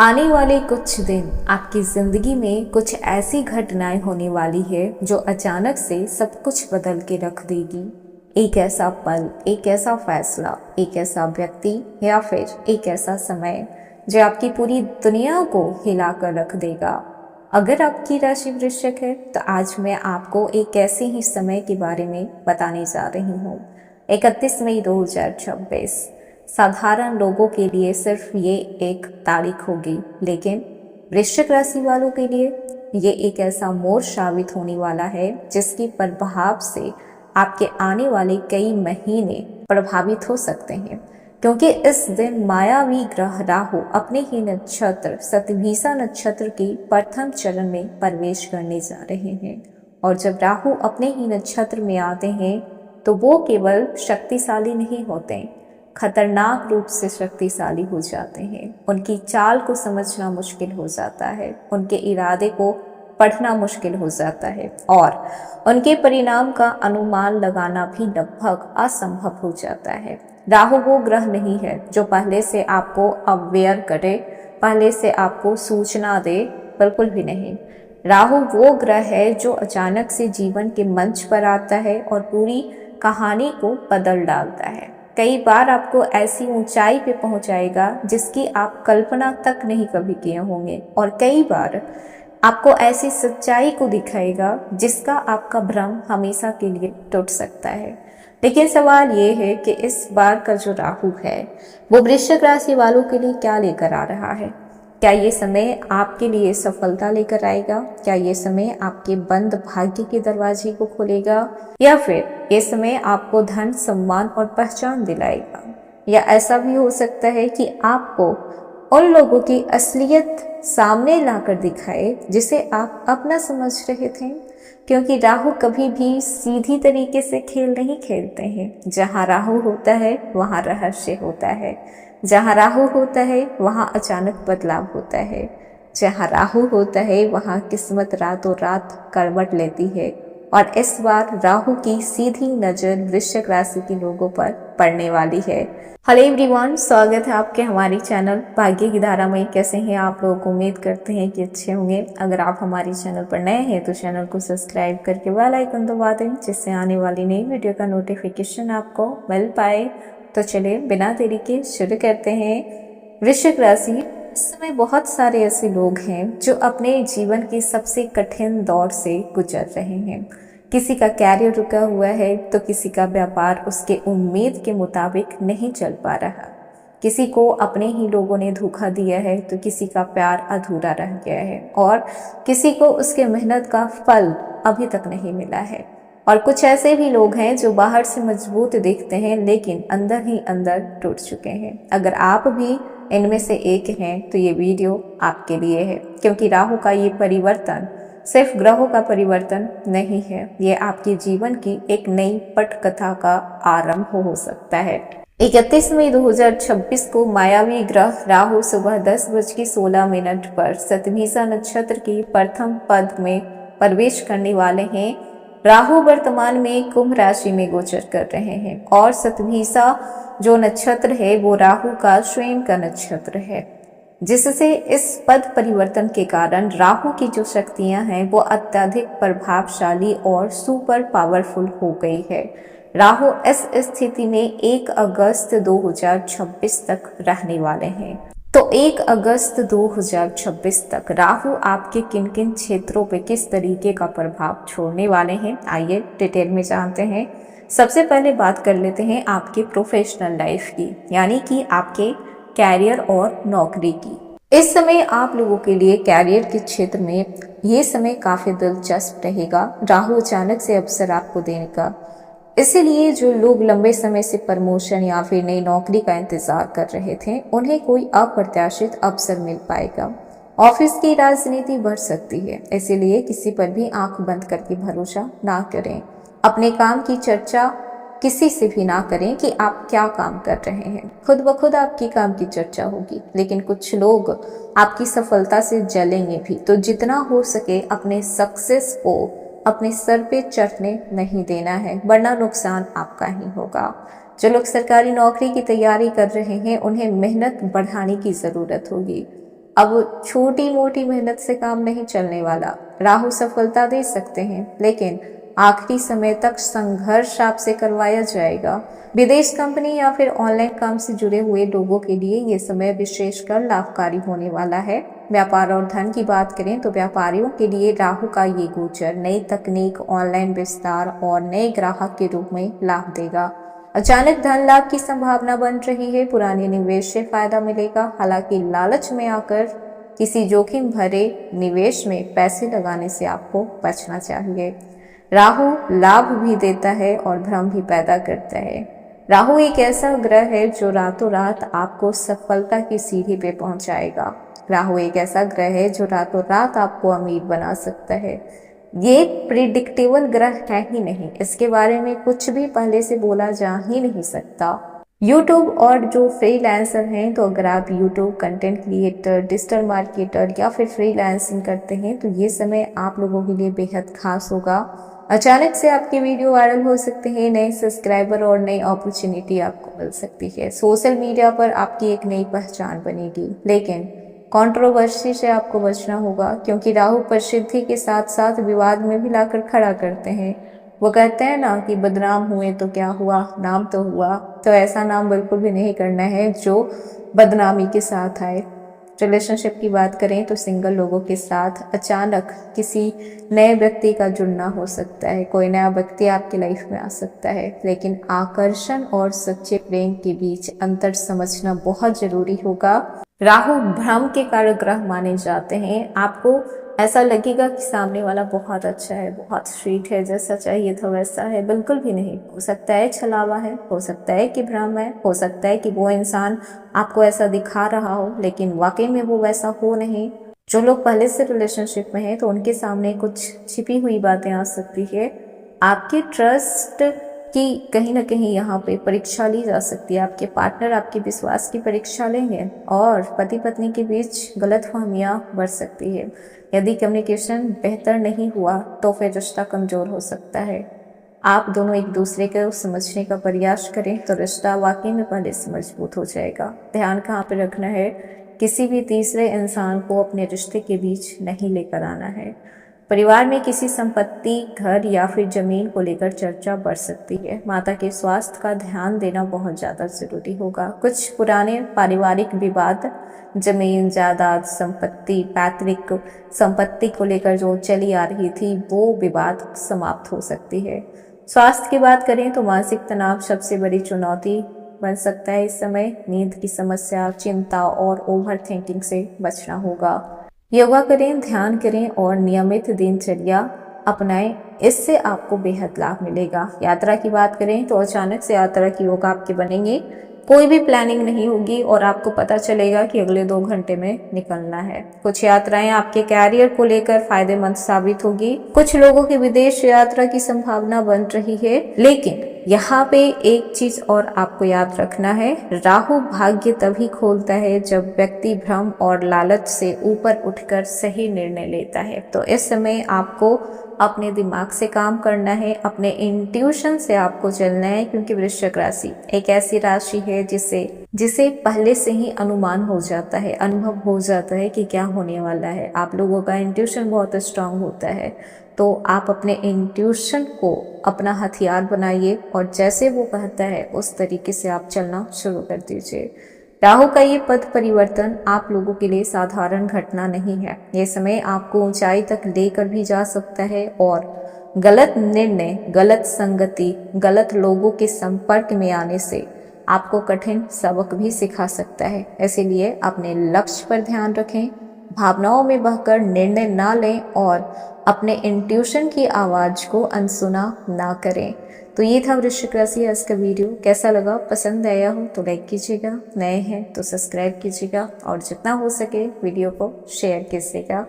आने वाले कुछ दिन आपकी ज़िंदगी में कुछ ऐसी घटनाएं होने वाली है जो अचानक से सब कुछ बदल के रख देगी। एक ऐसा पल, एक ऐसा फैसला, एक ऐसा व्यक्ति या फिर एक ऐसा समय जो आपकी पूरी दुनिया को हिला कर रख देगा। अगर आपकी राशि वृश्चिक है तो आज मैं आपको एक ऐसे ही समय के बारे में बताने जा रही हूँ। 31 मई 2026 साधारण लोगों के लिए सिर्फ ये एक तारीख होगी, लेकिन वृश्चिक राशि वालों के लिए ये एक ऐसा मोड़ साबित होने वाला है जिसके प्रभाव से आपके आने वाले कई महीने प्रभावित हो सकते हैं, क्योंकि इस दिन मायावी ग्रह राहु अपने ही नक्षत्र शतभिषा नक्षत्र के प्रथम चरण में प्रवेश करने जा रहे हैं। और जब राहु अपने ही नक्षत्र में आते हैं तो वो केवल शक्तिशाली नहीं होते, खतरनाक रूप से शक्तिशाली हो जाते हैं। उनकी चाल को समझना मुश्किल हो जाता है, उनके इरादे को पढ़ना मुश्किल हो जाता है और उनके परिणाम का अनुमान लगाना भी लगभग असंभव हो जाता है। राहु वो ग्रह नहीं है जो पहले से आपको अवेयर करे, पहले से आपको सूचना दे, बिल्कुल भी नहीं। राहु वो ग्रह है जो अचानक से जीवन के मंच पर आता है और पूरी कहानी को बदल डालता है। कई बार आपको ऐसी ऊंचाई पे पहुंचाएगा जिसकी आप कल्पना तक नहीं कभी किए होंगे, और कई बार आपको ऐसी सच्चाई को दिखाएगा जिसका आपका भ्रम हमेशा के लिए टूट सकता है। लेकिन सवाल ये है कि इस बार का जो राहु है वो वृश्चिक राशि वालों के लिए क्या लेकर आ रहा है। क्या ये समय आपके लिए सफलता लेकर आएगा? क्या ये समय आपके बंद भाग्य के दरवाजे को खोलेगा, या फिर ये समय आपको धन, सम्मान और पहचान दिलाएगा? या ऐसा भी हो सकता है कि आपको उन लोगों की असलियत सामने लाकर दिखाए जिसे आप अपना समझ रहे थे, क्योंकि राहु कभी भी सीधी तरीके से खेल नहीं खेलते हैं। जहाँ राहु होता है वहाँ रहस्य होता है, जहाँ राहु होता है वहाँ अचानक बदलाव होता है, जहाँ राहु होता है वहाँ किस्मत रातों रात करवट लेती है। और इस बार राहु की सीधी नज़र वृश्चिक राशि के लोगों पर पड़ने वाली है। हेलो एवरीवन, स्वागत है आपके हमारी चैनल भाग्य की धारा में। कैसे हैं आप लोग? उम्मीद करते हैं कि अच्छे होंगे। अगर आप हमारी चैनल पर नए हैं तो चैनल को सब्सक्राइब करके बेल आइकन दबा दें, जिससे आने वाली नई वीडियो का नोटिफिकेशन आपको मिल पाए। तो चलिए बिना देरी के शुरू करते हैं। वृश्चिक राशि, इस समय बहुत सारे ऐसे लोग हैं जो अपने जीवन के सबसे कठिन दौर से गुजर रहे हैं। किसी का कैरियर रुका हुआ है तो किसी का व्यापार उसके उम्मीद के मुताबिक नहीं चल पा रहा, किसी को अपने ही लोगों ने धोखा दिया है तो किसी का प्यार अधूरा रह गया है, और किसी को उसके मेहनत का फल अभी तक नहीं मिला है। और कुछ ऐसे भी लोग हैं जो बाहर से मजबूत दिखते हैं लेकिन अंदर ही अंदर टूट चुके हैं। अगर आप भी इनमें से एक हैं तो ये वीडियो आपके लिए है, क्योंकि राहु का ये परिवर्तन सिर्फ ग्रहों का परिवर्तन नहीं है, ये आपके जीवन की एक नई पटकथा का आरंभ हो सकता है। 31 मई 2026 को मायावी ग्रह राहु सुबह 10:16 पर शतभिषा नक्षत्र की प्रथम पद में प्रवेश करने वाले हैं। राहु वर्तमान में कुंभ राशि में गोचर कर रहे हैं और शतभिषा जो नक्षत्र है वो राहु का स्वयं का नक्षत्र है, जिससे इस पद परिवर्तन के कारण राहु की जो शक्तियां हैं वो अत्यधिक प्रभावशाली और सुपर पावरफुल हो गई है। राहु इस स्थिति में 1 अगस्त 2026 तक रहने वाले हैं। तो 1 अगस्त 2026 तक राहु आपके किन किन क्षेत्रों पे किस तरीके का प्रभाव छोड़ने वाले हैं, आइए डिटेल में जानते हैं। सबसे पहले बात कर लेते हैं आपके प्रोफेशनल लाइफ की, यानी कि आपके कैरियर और नौकरी की। इस समय आप लोगों के लिए कैरियर के क्षेत्र में ये समय काफी दिलचस्प रहेगा। राहु अचानक से अवसर आपको देने का, इसीलिए जो लोग लंबे समय से प्रमोशन या फिर नई नौकरी का इंतजार कर रहे थे उन्हें कोई अप्रत्याशित अवसर मिल पाएगा। ऑफिस की राजनीति बढ़ सकती है, इसीलिए किसी पर भी आंख बंद करके भरोसा ना करें। अपने काम की चर्चा किसी से भी ना करें कि आप क्या काम कर रहे हैं, खुद ब खुद आपकी काम की चर्चा होगी। लेकिन कुछ लोग आपकी सफलता से जलेंगे भी, तो जितना हो सके अपने सक्सेस को अपने सर पे चढ़ने नहीं देना है, वरना नुकसान आपका ही होगा। जो लोग सरकारी नौकरी की तैयारी कर रहे हैं उन्हें मेहनत बढ़ाने की ज़रूरत होगी। अब छोटी मोटी मेहनत से काम नहीं चलने वाला। राहु सफलता दे सकते हैं, लेकिन आखिरी समय तक संघर्ष आपसे करवाया जाएगा। विदेश कंपनी या फिर ऑनलाइन काम से जुड़े हुए लोगों के लिए ये समय विशेषकर लाभकारी होने वाला है। व्यापार और धन की बात करें तो व्यापारियों के लिए राहु का ये गोचर नई तकनीक, ऑनलाइन विस्तार और नए ग्राहक के रूप में लाभ देगा। अचानक धन लाभ की संभावना बन रही है। पुराने निवेश से फायदा मिलेगा। हालांकि लालच में आकर किसी जोखिम भरे निवेश में पैसे लगाने से आपको बचना चाहिए। राहु लाभ भी देता है और भ्रम भी पैदा करता है। राहु एक ऐसा ग्रह है जो रातों रात आपको सफलता की सीढ़ी पे पहुंचाएगा। राहु एक ऐसा ग्रह है जो रातों रात आपको अमीर बना सकता है। ये प्रिडिक्टेबल ग्रह है ही नहीं, इसके बारे में कुछ भी पहले से बोला जा ही नहीं सकता। यूट्यूब और जो फ्रीलांसर हैं, तो अगर आप YouTube content creator, digital marketer या फिर फ्रीलांसिंग करते हैं तो ये समय आप लोगों के लिए बेहद खास होगा। अचानक से आपकी वीडियो वायरल हो सकते हैं, नए सब्सक्राइबर और नई अपॉर्चुनिटी आपको मिल सकती है। सोशल मीडिया पर आपकी एक नई पहचान बनेगी, लेकिन कंट्रोवर्सी से आपको बचना होगा, क्योंकि राहु प्रसिद्धि के साथ साथ विवाद में भी लाकर खड़ा करते हैं। वो कहते हैं ना कि बदनाम हुए तो क्या हुआ, नाम तो हुआ। तो ऐसा नाम बिल्कुल भी नहीं करना है जो बदनामी के साथ आए। रिलेशनशिप की बात करें तो सिंगल लोगों के साथ अचानक किसी नए व्यक्ति का जुड़ना हो सकता है। कोई नया व्यक्ति आपकी लाइफ में आ सकता है, लेकिन आकर्षण और सच्चे प्रेम के बीच अंतर समझना बहुत जरूरी होगा। राहु भ्रम के कारक ग्रह माने जाते हैं। आपको ऐसा लगेगा कि सामने वाला बहुत अच्छा है, बहुत स्वीट है, जैसा चाहिए था वैसा है। बिल्कुल भी नहीं। हो सकता है छलावा है, हो सकता है कि भ्रम है, हो सकता है कि वो इंसान आपको ऐसा दिखा रहा हो, लेकिन वाकई में वो वैसा हो नहीं। जो लोग पहले से रिलेशनशिप में हैं तो उनके सामने कुछ छिपी हुई बातें आ सकती है। आपके ट्रस्ट कि कहीं ना कहीं यहाँ पे परीक्षा ली जा सकती है। आपके पार्टनर आपके विश्वास की परीक्षा लेंगे और पति पत्नी के बीच गलतफहमियां बढ़ सकती है। यदि कम्युनिकेशन बेहतर नहीं हुआ तो फिर रिश्ता कमजोर हो सकता है। आप दोनों एक दूसरे को समझने का प्रयास करें तो रिश्ता वाकई में पहले से मजबूत हो जाएगा। ध्यान कहाँ पे रखना है, किसी भी तीसरे इंसान को अपने रिश्ते के बीच नहीं लेकर आना है। परिवार में किसी संपत्ति, घर या फिर जमीन को लेकर चर्चा बढ़ सकती है। माता के स्वास्थ्य का ध्यान देना बहुत ज़्यादा जरूरी होगा। कुछ पुराने पारिवारिक विवाद, जमीन जायदाद, संपत्ति, पैतृक संपत्ति को लेकर जो चली आ रही थी वो विवाद समाप्त हो सकती है। स्वास्थ्य की बात करें तो मानसिक तनाव सबसे बड़ी चुनौती बन सकता है। इस समय नींद की समस्या, चिंता और ओवर थिंकिंग से बचना होगा। योगा करें, ध्यान करें और नियमित दिनचर्या अपनाएं, इससे आपको बेहद लाभ मिलेगा। यात्रा की बात करें तो अचानक से यात्रा की योग आपके बनेंगे। कोई भी प्लानिंग नहीं होगी और आपको पता चलेगा कि अगले 2 घंटे में निकलना है। कुछ यात्राएं आपके कैरियर को लेकर फायदेमंद साबित होगी। कुछ लोगों की विदेश यात्रा की संभावना बन रही है, लेकिन यहाँ पे एक चीज और आपको याद रखना है, राहु भाग्य तभी खोलता है जब व्यक्ति भ्रम और लालच से ऊपर उठकर सही निर्णय लेता है। तो इस समय आपको अपने दिमाग से काम करना है, अपने इंट्यूशन से आपको चलना है, क्योंकि वृश्चिक राशि एक ऐसी राशि है जिसे पहले से ही अनुमान हो जाता है, अनुभव हो जाता है कि क्या होने वाला है। आप लोगों का इंट्यूशन बहुत स्ट्रांग होता है, तो आप अपने इंट्यूशन को अपना हथियार बनाइए और जैसे वो कहता है उस तरीके से आप चलना शुरू कर दीजिए। राहु का ये पद परिवर्तन आप लोगों के लिए साधारण घटना नहीं है। ये समय आपको ऊंचाई तक लेकर भी जा सकता है और गलत निर्णय, गलत संगति, गलत लोगों के संपर्क में आने से आपको कठिन सबक भी सिखा सकता है। इसीलिए अपने लक्ष्य पर ध्यान रखें, भावनाओं में बहकर निर्णय ना लें और अपने इंट्यूशन की आवाज को अनसुना ना करें। तो ये था वृश्चिक राशि आज का वीडियो। कैसा लगा, पसंद आया हो तो लाइक कीजिएगा, नए हैं तो सब्सक्राइब कीजिएगा और जितना हो सके वीडियो को शेयर कीजिएगा।